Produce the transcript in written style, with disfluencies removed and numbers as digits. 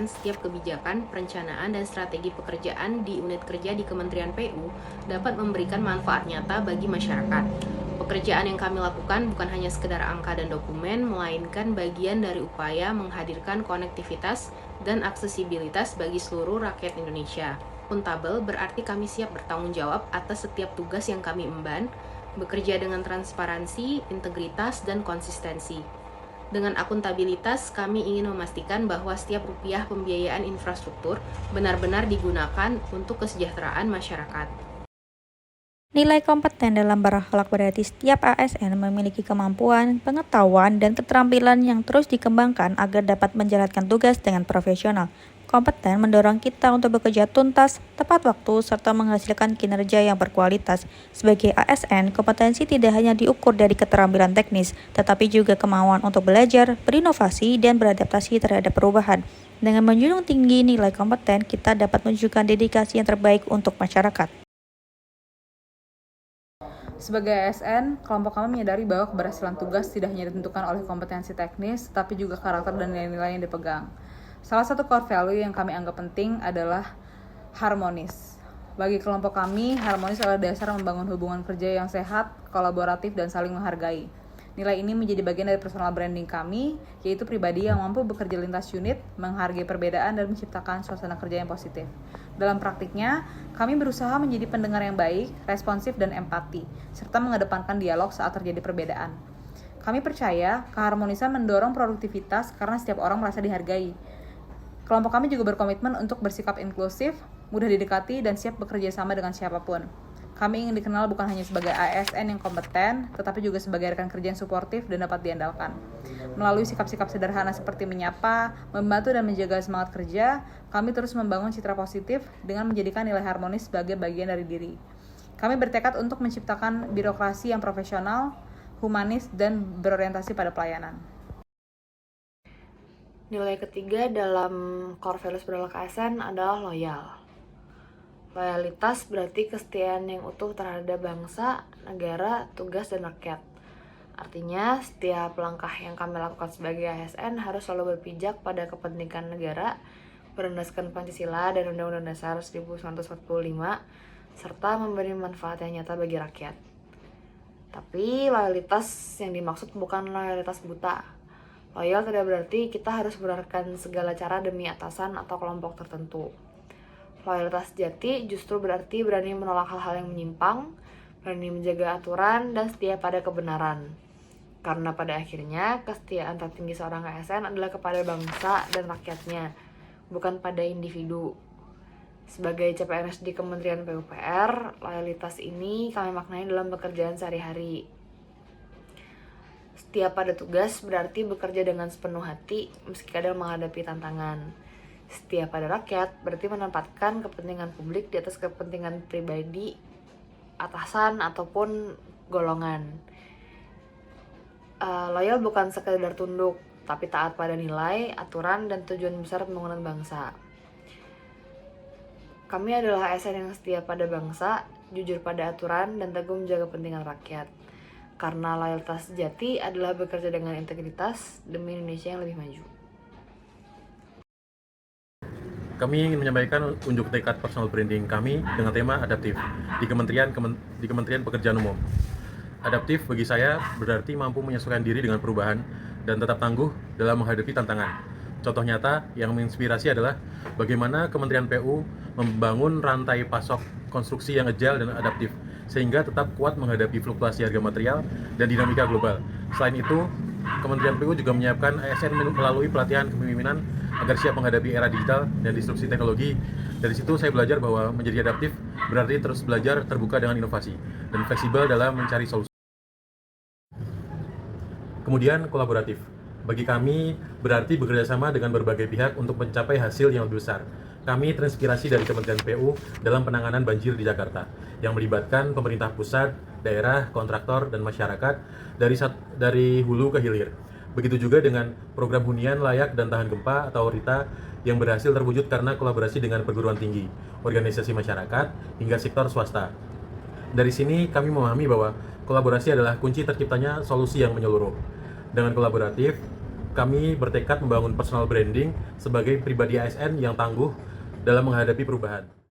memastikan setiap kebijakan, perencanaan, dan strategi pekerjaan di unit kerja di Kementerian PU dapat memberikan manfaat nyata bagi masyarakat. Pekerjaan yang kami lakukan bukan hanya sekedar angka dan dokumen, melainkan bagian dari upaya menghadirkan konektivitas dan aksesibilitas bagi seluruh rakyat Indonesia. Akuntabel berarti kami siap bertanggung jawab atas setiap tugas yang kami emban, bekerja dengan transparansi, integritas, dan konsistensi. Dengan akuntabilitas, kami ingin memastikan bahwa setiap rupiah pembiayaan infrastruktur benar-benar digunakan untuk kesejahteraan masyarakat. Nilai kompeten dalam berakhlak berarti setiap ASN memiliki kemampuan, pengetahuan, dan keterampilan yang terus dikembangkan agar dapat menjalankan tugas dengan profesional. Kompeten mendorong kita untuk bekerja tuntas, tepat waktu, serta menghasilkan kinerja yang berkualitas. Sebagai ASN, kompetensi tidak hanya diukur dari keterampilan teknis, tetapi juga kemauan untuk belajar, berinovasi, dan beradaptasi terhadap perubahan. Dengan menjunjung tinggi nilai kompeten, kita dapat menunjukkan dedikasi yang terbaik untuk masyarakat. Sebagai ASN, kelompok kami menyadari bahwa keberhasilan tugas tidak hanya ditentukan oleh kompetensi teknis, tapi juga karakter dan nilai-nilai yang dipegang. Salah satu core value yang kami anggap penting adalah harmonis. Bagi kelompok kami, harmonis adalah dasar membangun hubungan kerja yang sehat, kolaboratif, dan saling menghargai. Nilai ini menjadi bagian dari personal branding kami, yaitu pribadi yang mampu bekerja lintas unit, menghargai perbedaan, dan menciptakan suasana kerja yang positif. Dalam praktiknya, kami berusaha menjadi pendengar yang baik, responsif, dan empati, serta mengedepankan dialog saat terjadi perbedaan. Kami percaya keharmonisan mendorong produktivitas karena setiap orang merasa dihargai. Kelompok kami juga berkomitmen untuk bersikap inklusif, mudah didekati, dan siap bekerja sama dengan siapapun. Kami ingin dikenal bukan hanya sebagai ASN yang kompeten, tetapi juga sebagai rekan kerja yang suportif dan dapat diandalkan. Melalui sikap-sikap sederhana seperti menyapa, membantu, dan menjaga semangat kerja, kami terus membangun citra positif dengan menjadikan nilai harmonis sebagai bagian dari diri. Kami bertekad untuk menciptakan birokrasi yang profesional, humanis, dan berorientasi pada pelayanan. Nilai ketiga dalam core values berakhlak ASN adalah loyal. Loyalitas berarti kesetiaan yang utuh terhadap bangsa, negara, tugas, dan rakyat. Artinya, setiap langkah yang kami lakukan sebagai ASN harus selalu berpijak pada kepentingan negara, berlandaskan Pancasila dan Undang-Undang Dasar 1945, serta memberi manfaat yang nyata bagi rakyat. Tapi loyalitas yang dimaksud bukan loyalitas buta. Loyal tidak berarti kita harus menerapkan segala cara demi atasan atau kelompok tertentu. Loyalitas jati justru berarti berani menolak hal-hal yang menyimpang, berani menjaga aturan, dan setia pada kebenaran. Karena pada akhirnya, kesetiaan tertinggi seorang ASN adalah kepada bangsa dan rakyatnya, bukan pada individu. Sebagai CPNS di Kementerian PUPR, loyalitas ini kami maknai dalam pekerjaan sehari-hari. Setia pada tugas berarti bekerja dengan sepenuh hati meski kadang menghadapi tantangan. Setia pada rakyat berarti menempatkan kepentingan publik di atas kepentingan pribadi, atasan, ataupun golongan. Loyal bukan sekedar tunduk, tapi taat pada nilai, aturan, dan tujuan besar pembangunan bangsa. Kami adalah ASN yang setia pada bangsa, jujur pada aturan, dan teguh menjaga kepentingan rakyat. Karena loyalitas sejati adalah bekerja dengan integritas demi Indonesia yang lebih maju. Kami ingin menyampaikan unjuk tekad personal branding kami dengan tema adaptif di Kementerian Pekerjaan Umum. Adaptif bagi saya berarti mampu menyesuaikan diri dengan perubahan dan tetap tangguh dalam menghadapi tantangan. Contoh nyata yang menginspirasi adalah bagaimana Kementerian PU membangun rantai pasok konstruksi yang agile dan adaptif sehingga tetap kuat menghadapi fluktuasi harga material dan dinamika global. Selain itu, Kementerian PU juga menyiapkan ASN melalui pelatihan kepemimpinan agar siap menghadapi era digital dan disrupsi teknologi. Dari situ saya belajar bahwa menjadi adaptif berarti terus belajar, terbuka dengan inovasi, dan fleksibel dalam mencari solusi. Kemudian kolaboratif. Bagi kami berarti bekerjasama dengan berbagai pihak untuk mencapai hasil yang lebih besar. Kami terinspirasi dari Kementerian PU dalam penanganan banjir di Jakarta yang melibatkan pemerintah pusat, daerah, kontraktor, dan masyarakat dari hulu ke hilir. Begitu juga dengan program hunian layak dan tahan gempa atau RITA yang berhasil terwujud karena kolaborasi dengan perguruan tinggi, organisasi masyarakat, hingga sektor swasta. Dari sini kami memahami bahwa kolaborasi adalah kunci terciptanya solusi yang menyeluruh. Dengan kolaboratif, kami bertekad membangun personal branding sebagai pribadi ASN yang tangguh dalam menghadapi perubahan.